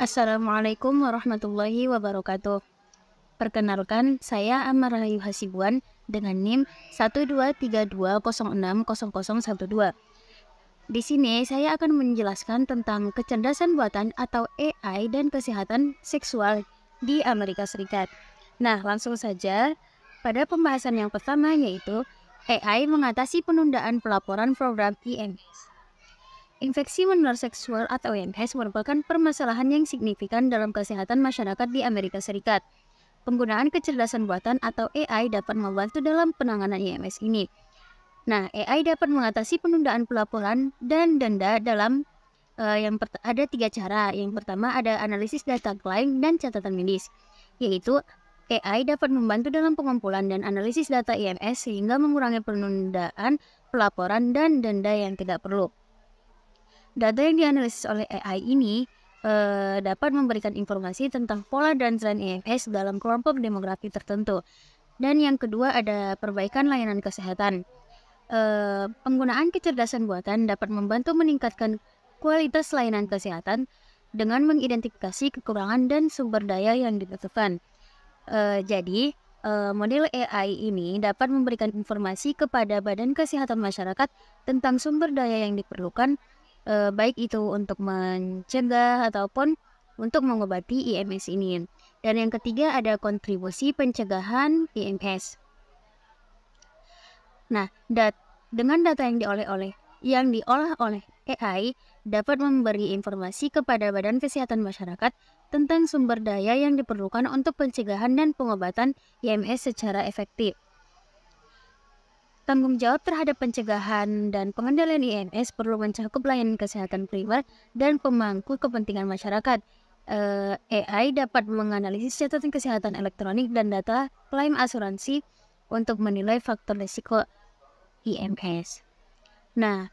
Assalamualaikum warahmatullahi wabarakatuh. Perkenalkan, saya Amar Rahayu Hasibuan dengan NIM 12320600012. Di sini saya akan menjelaskan tentang kecerdasan buatan atau AI dan kesehatan seksual di Amerika Serikat. Nah, langsung saja pada pembahasan yang pertama, yaitu AI mengatasi penundaan pelaporan program IMS. Infeksi menular seksual atau IMS merupakan permasalahan yang signifikan dalam kesehatan masyarakat di Amerika Serikat. Penggunaan kecerdasan buatan atau AI dapat membantu dalam penanganan IMS ini. Nah, AI dapat mengatasi penundaan pelaporan dan denda dalam ada 3 cara. Yang pertama ada analisis data klaim dan catatan medis, yaitu AI dapat membantu dalam pengumpulan dan analisis data IMS sehingga mengurangi penundaan pelaporan dan denda yang tidak perlu. Data yang dianalisis oleh AI ini dapat memberikan informasi tentang pola dan tren IMS dalam kelompok demografi tertentu. Dan yang kedua ada perbaikan layanan kesehatan. Penggunaan kecerdasan buatan dapat membantu meningkatkan kualitas layanan kesehatan dengan mengidentifikasi kekurangan dan sumber daya yang dibutuhkan. Jadi, model AI ini dapat memberikan informasi kepada Badan Kesehatan Masyarakat tentang sumber daya yang diperlukan, baik itu untuk mencegah ataupun untuk mengobati IMS ini. Dan yang ketiga ada kontribusi pencegahan IMS. Nah, dengan data yang diolah oleh AI dapat memberi informasi kepada Badan Kesehatan Masyarakat tentang sumber daya yang diperlukan untuk pencegahan dan pengobatan IMS secara efektif. Tanggung jawab terhadap pencegahan dan pengendalian IMS perlu mencakup layanan kesehatan primer dan pemangku kepentingan masyarakat. AI dapat menganalisis catatan kesehatan elektronik dan data klaim asuransi untuk menilai faktor risiko IMS. Nah,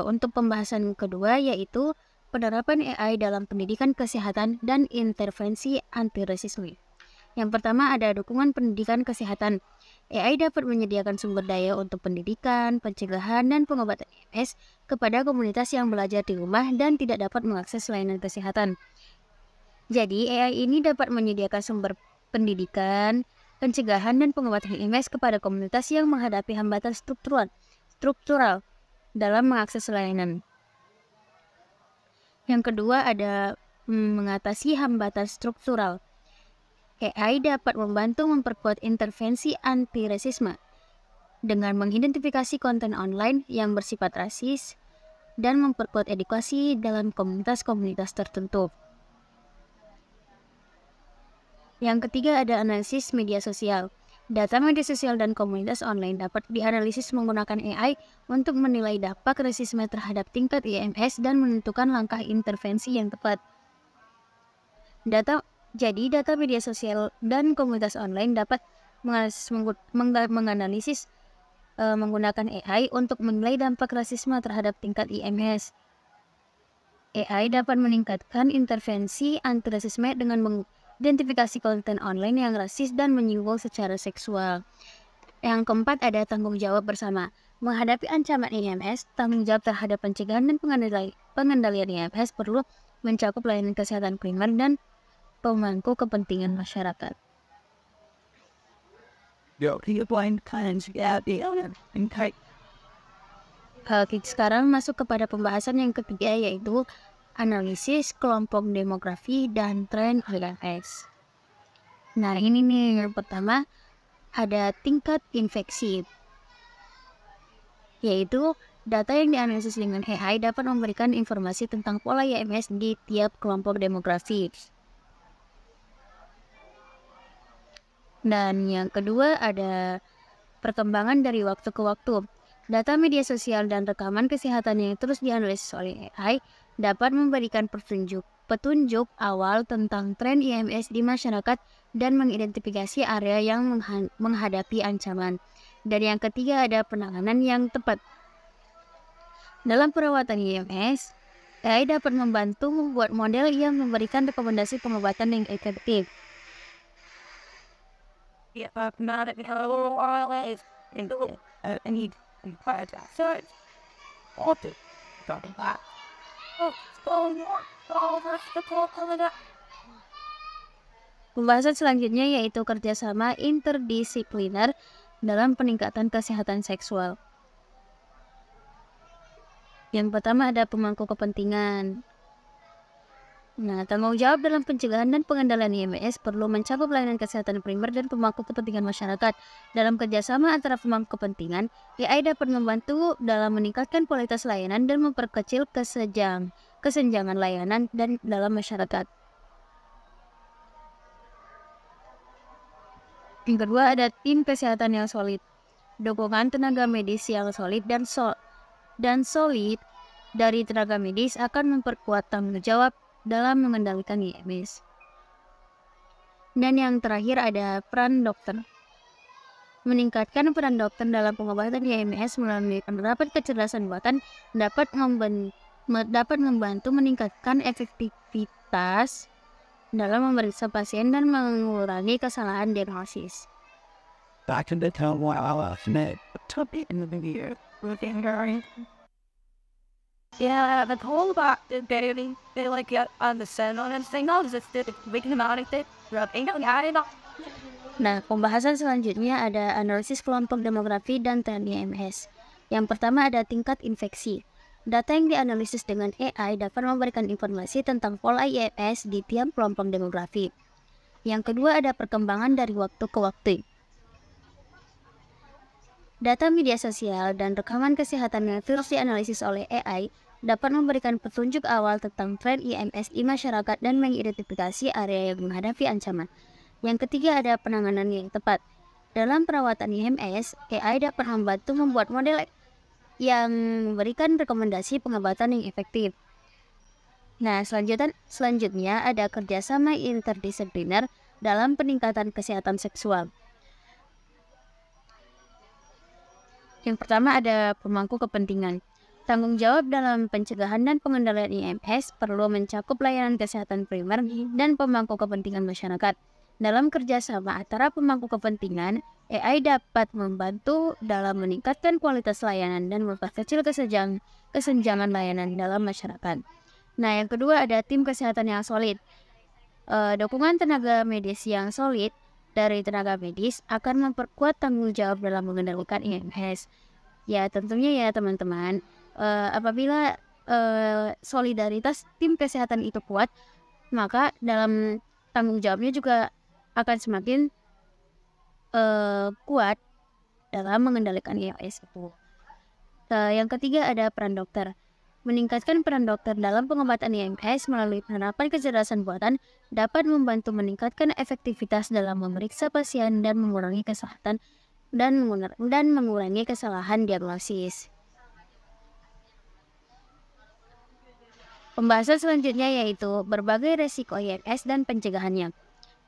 untuk pembahasan kedua yaitu penerapan AI dalam pendidikan kesehatan dan intervensi anti-rasisme. Yang pertama ada dukungan pendidikan kesehatan. AI dapat menyediakan sumber daya untuk pendidikan, pencegahan, dan pengobatan IMS kepada komunitas yang belajar di rumah dan tidak dapat mengakses layanan kesehatan. Jadi, AI ini dapat menyediakan sumber pendidikan, pencegahan, dan pengobatan IMS kepada komunitas yang menghadapi hambatan struktural dalam mengakses layanan. Yang kedua ada mengatasi hambatan struktural. AI dapat membantu memperkuat intervensi anti-rasisme dengan mengidentifikasi konten online yang bersifat rasis dan memperkuat edukasi dalam komunitas-komunitas tertentu. Yang ketiga ada analisis media sosial. Data media sosial dan komunitas online dapat dianalisis menggunakan AI untuk menilai dampak rasisme terhadap tingkat IMS dan menentukan langkah intervensi yang tepat. Data media sosial dan komunitas online dapat menganalisis menggunakan AI untuk menilai dampak rasisme terhadap tingkat IMS. AI dapat meningkatkan intervensi anti-rasisme dengan mengidentifikasi konten online yang rasis dan menyinggung secara seksual. Yang keempat ada tanggung jawab bersama. Menghadapi ancaman IMS, tanggung jawab terhadap pencegahan dan pengendalian IMS perlu mencakup layanan kesehatan primer dan pemangku kepentingan masyarakat. Sekarang masuk kepada pembahasan yang ketiga yaitu analisis kelompok demografi dan tren IMS. Nah ini nih yang pertama ada tingkat infeksi, yaitu data yang dianalisis dengan AI dapat memberikan informasi tentang pola IMS di tiap kelompok demografi. Dan yang kedua ada perkembangan dari waktu ke waktu. Data media sosial dan rekaman kesehatan yang terus dianalisis oleh AI dapat memberikan petunjuk awal tentang tren IMS di masyarakat dan mengidentifikasi area yang menghadapi ancaman. Dan yang ketiga ada penanganan yang tepat. Dalam perawatan IMS, AI dapat membantu membuat model yang memberikan rekomendasi pengobatan yang efektif. Pembahasan selanjutnya yaitu kerjasama interdisipliner dalam peningkatan kesehatan seksual. Yang pertama ada pemangku kepentingan. Nah, tanggung jawab dalam pencegahan dan pengendalian IMS perlu mencakup layanan kesehatan primer dan pemangku kepentingan masyarakat. Dalam kerjasama antara pemangku kepentingan, AI dapat membantu dalam meningkatkan kualitas layanan dan memperkecil kesenjangan layanan dan dalam masyarakat. Yang kedua ada tim kesehatan yang solid. Dukungan tenaga medis yang solid dan solid dari tenaga medis akan memperkuat tanggung jawab dalam mengendalikan IMS. Dan yang terakhir ada peran dokter. Meningkatkan peran dokter dalam pengobatan IMS melalui penerapan kecerdasan buatan dapat membantu meningkatkan efektivitas dalam memeriksa pasien dan mengurangi kesalahan diagnosis. Yeah, the whole about the baby, they like get on the set on and thing all just did making about it. Nah, pembahasan selanjutnya ada analisis kelompok demografi dan tren IMS. Yang pertama ada tingkat infeksi. Data yang dianalisis dengan AI dapat memberikan informasi tentang pola IMS di tiap kelompok demografi. Yang kedua ada perkembangan dari waktu ke waktu. Data media sosial dan rekaman kesehatan yang terus dianalisis oleh AI dapat memberikan petunjuk awal tentang tren IMS di masyarakat dan mengidentifikasi area yang menghadapi ancaman. Yang ketiga ada penanganan yang tepat. Dalam perawatan IMS, AI dapat membantu membuat model yang memberikan rekomendasi pengobatan yang efektif. Nah, selanjutnya ada kerjasama interdisipliner dalam peningkatan kesehatan seksual. Yang pertama ada pemangku kepentingan. Tanggung jawab dalam pencegahan dan pengendalian IMS perlu mencakup layanan kesehatan primer dan pemangku kepentingan masyarakat. Dalam kerjasama antara pemangku kepentingan, AI dapat membantu dalam meningkatkan kualitas layanan dan memperkecil kesenjangan layanan dalam masyarakat. Nah, yang kedua ada tim kesehatan yang solid. Dukungan tenaga medis yang solid dari tenaga medis akan memperkuat tanggung jawab dalam mengendalikan IMS. Ya, tentunya ya teman-teman, apabila solidaritas tim kesehatan itu kuat, maka dalam tanggung jawabnya juga akan semakin kuat dalam mengendalikan IMS itu. Yang ketiga ada peran dokter. Meningkatkan peran dokter dalam pengobatan IMS melalui penerapan kecerdasan buatan dapat membantu meningkatkan efektivitas dalam memeriksa pasien dan mengurangi kesalahan diagnosis. Pembahasan selanjutnya yaitu berbagai resiko IMS dan pencegahannya.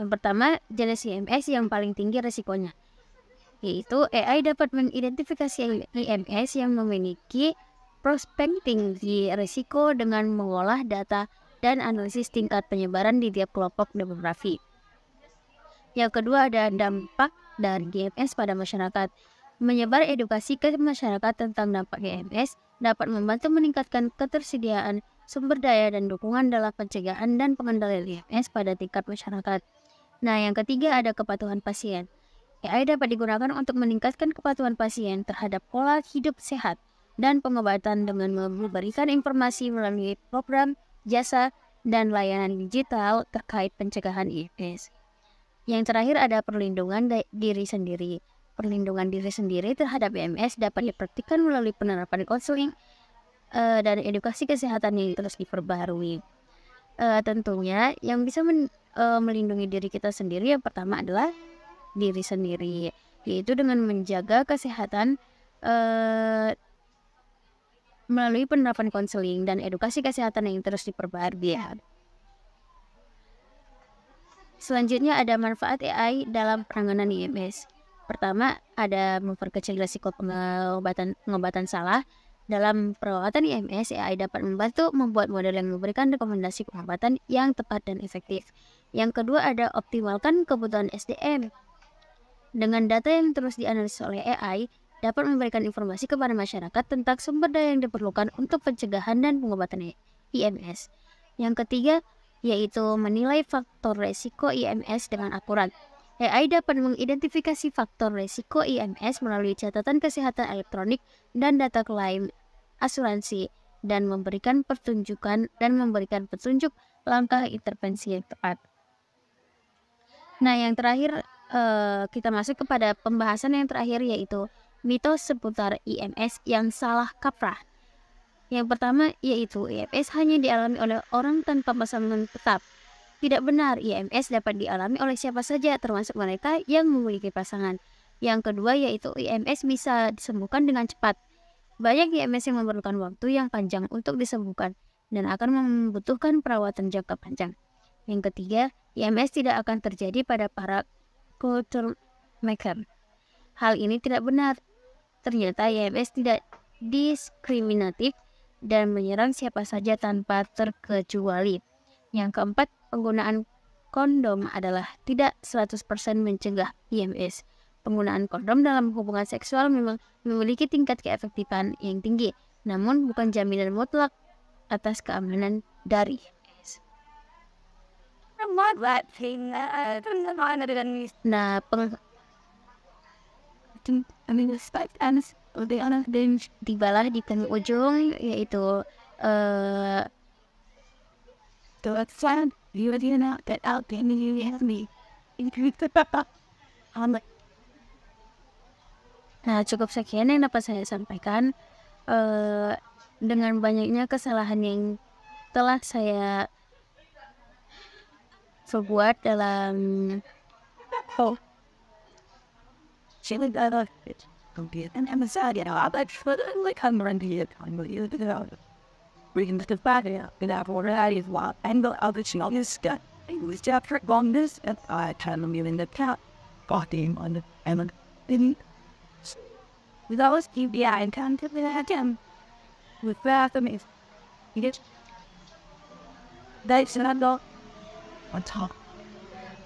Yang pertama, jenis IMS yang paling tinggi resikonya, yaitu AI dapat mengidentifikasi IMS yang memiliki prospek tinggi risiko dengan mengolah data dan analisis tingkat penyebaran di tiap kelompok demografi. Yang kedua ada dampak dari IMS pada masyarakat. Menyebar edukasi ke masyarakat tentang dampak IMS dapat membantu meningkatkan ketersediaan sumber daya dan dukungan dalam pencegahan dan pengendalian IMS pada tingkat masyarakat. Nah, yang ketiga ada kepatuhan pasien. AI dapat digunakan untuk meningkatkan kepatuhan pasien terhadap pola hidup sehat dan pengobatan dengan memberikan informasi melalui program, jasa, dan layanan digital terkait pencegahan IMS. Yang terakhir ada perlindungan diri sendiri. Perlindungan diri sendiri terhadap IMS dapat dipraktikkan melalui penerapan konseling dan edukasi kesehatan yang terus diperbaharui. Tentunya yang bisa melindungi diri kita sendiri yang pertama adalah diri sendiri, yaitu dengan menjaga kesehatan melalui penerapan konseling dan edukasi kesehatan yang terus diperbaharui. Selanjutnya ada manfaat AI dalam penanganan IMS. Pertama, ada memperkecil risiko pengobatan salah. Dalam perawatan IMS, AI dapat membantu membuat model yang memberikan rekomendasi pengobatan yang tepat dan efektif. Yang kedua ada optimalkan kebutuhan SDM. Dengan data yang terus dianalisis oleh AI, dapat memberikan informasi kepada masyarakat tentang sumber daya yang diperlukan untuk pencegahan dan pengobatan IMS. Yang ketiga, yaitu menilai faktor resiko IMS dengan akurat. AI dapat mengidentifikasi faktor resiko IMS melalui catatan kesehatan elektronik dan data klaim asuransi dan memberikan petunjuk langkah intervensi yang tepat. Nah, yang terakhir kita masuk kepada pembahasan yang terakhir, yaitu mitos seputar IMS yang salah kaprah. Yang pertama yaitu IMS hanya dialami oleh orang tanpa pasangan tetap. Tidak benar, IMS dapat dialami oleh siapa saja, termasuk mereka yang memiliki pasangan. Yang kedua yaitu IMS bisa disembuhkan dengan cepat. Banyak IMS yang memerlukan waktu yang panjang untuk disembuhkan dan akan membutuhkan perawatan jangka panjang. Yang ketiga, IMS tidak akan terjadi pada para culture maker. Hal ini tidak benar. Ternyata IMS tidak diskriminatif dan menyerang siapa saja tanpa terkecuali. Yang keempat, penggunaan kondom adalah tidak 100% mencegah IMS. Penggunaan kondom dalam hubungan seksual memang memiliki tingkat keefektifan yang tinggi, namun bukan jaminan mutlak atas keamanan dari IMS. Nah, tibalah di penghujung, yaitu nah, cukup sekian yang dapat saya sampaikan. Dengan banyaknya kesalahan yang telah saya perbuat dalam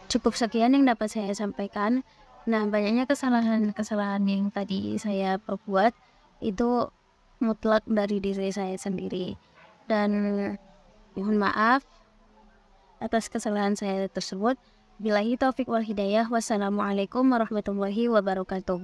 cukup sekian yang dapat saya sampaikan. Nah, banyaknya kesalahan yang tadi saya perbuat itu mutlak dari diri saya sendiri, dan mohon maaf atas kesalahan saya tersebut. Billahi taufik wal hidayah. Wassalamualaikum warahmatullahi wabarakatuh.